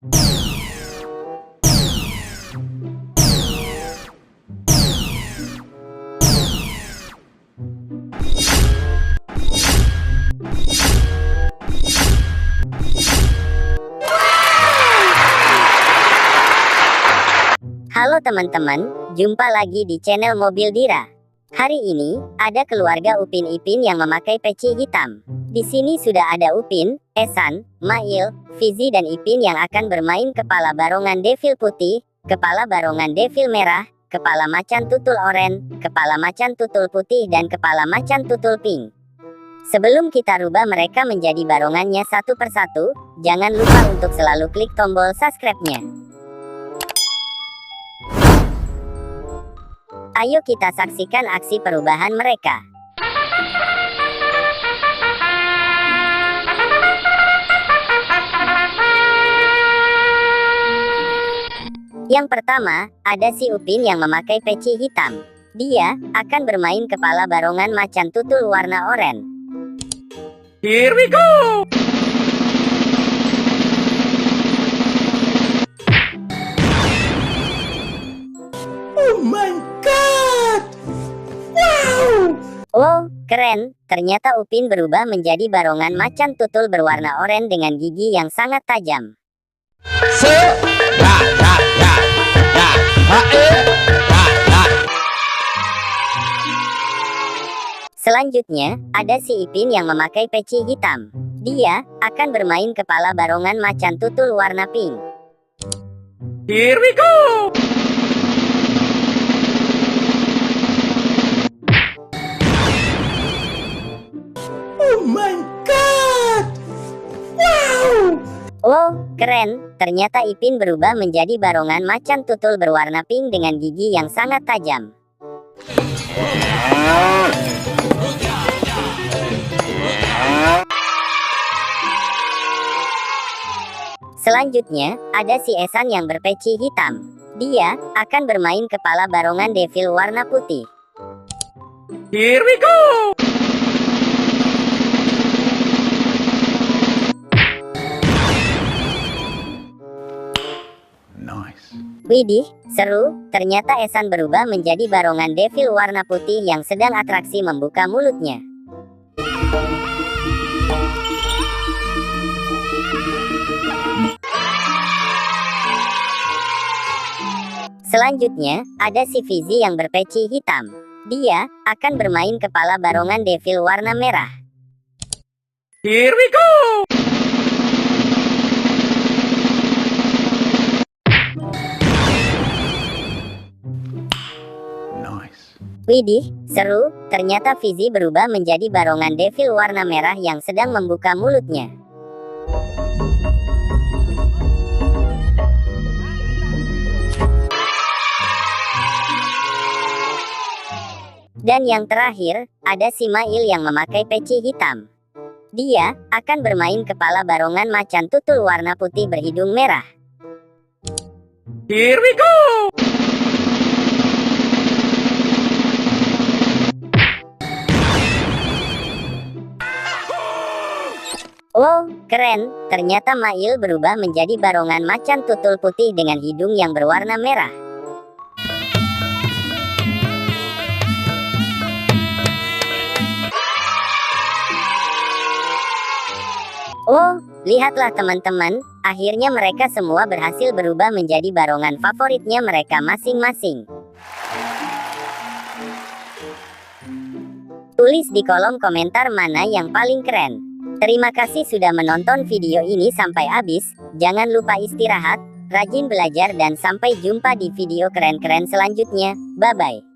Halo teman-teman, jumpa lagi di channel Mobil Dira. Hari ini, ada keluarga Upin Ipin yang memakai peci hitam. Di sini sudah ada Upin, Ehsan, Mail, Fizi dan Ipin yang akan bermain kepala barongan devil putih, kepala barongan devil merah, kepala macan tutul oranye, kepala macan tutul putih dan kepala macan tutul pink. Sebelum kita rubah mereka menjadi barongannya satu persatu, jangan lupa untuk selalu klik tombol subscribe-nya. Ayo kita saksikan aksi perubahan mereka. Yang pertama, ada si Upin yang memakai peci hitam. Dia akan bermain kepala barongan macan tutul warna oranye. Here we go! Oh my god! Wow! Wow, keren! Ternyata Upin berubah menjadi barongan macan tutul berwarna oranye dengan gigi yang sangat tajam. Selanjutnya, ada si Ipin yang memakai peci hitam. Dia akan bermain kepala barongan macan tutul warna pink. Here we go! Oh my god! Wow! Wow, keren! Ternyata Ipin berubah menjadi barongan macan tutul berwarna pink dengan gigi yang sangat tajam. Selanjutnya, ada si Ehsan yang berpeci hitam. Dia akan bermain kepala barongan devil warna putih. Here we go! Nice. Widih, seru! Ternyata Ehsan berubah menjadi barongan devil warna putih yang sedang atraksi membuka mulutnya. Selanjutnya, ada si Fizi yang berpeci hitam. Dia akan bermain kepala barongan devil warna merah. Here we go! Nice. Widih, seru! Ternyata Fizi berubah menjadi barongan devil warna merah yang sedang membuka mulutnya. Dan yang terakhir, ada si Mail yang memakai peci hitam. Dia akan bermain kepala barongan macan tutul warna putih berhidung merah. Here we go! Wow, keren! Ternyata Mail berubah menjadi barongan macan tutul putih dengan hidung yang berwarna merah. Oh, lihatlah teman-teman, akhirnya mereka semua berhasil berubah menjadi barongan favoritnya mereka masing-masing. Tulis di kolom komentar mana yang paling keren. Terima kasih sudah menonton video ini sampai habis. Jangan lupa istirahat, rajin belajar dan sampai jumpa di video keren-keren selanjutnya. Bye-bye.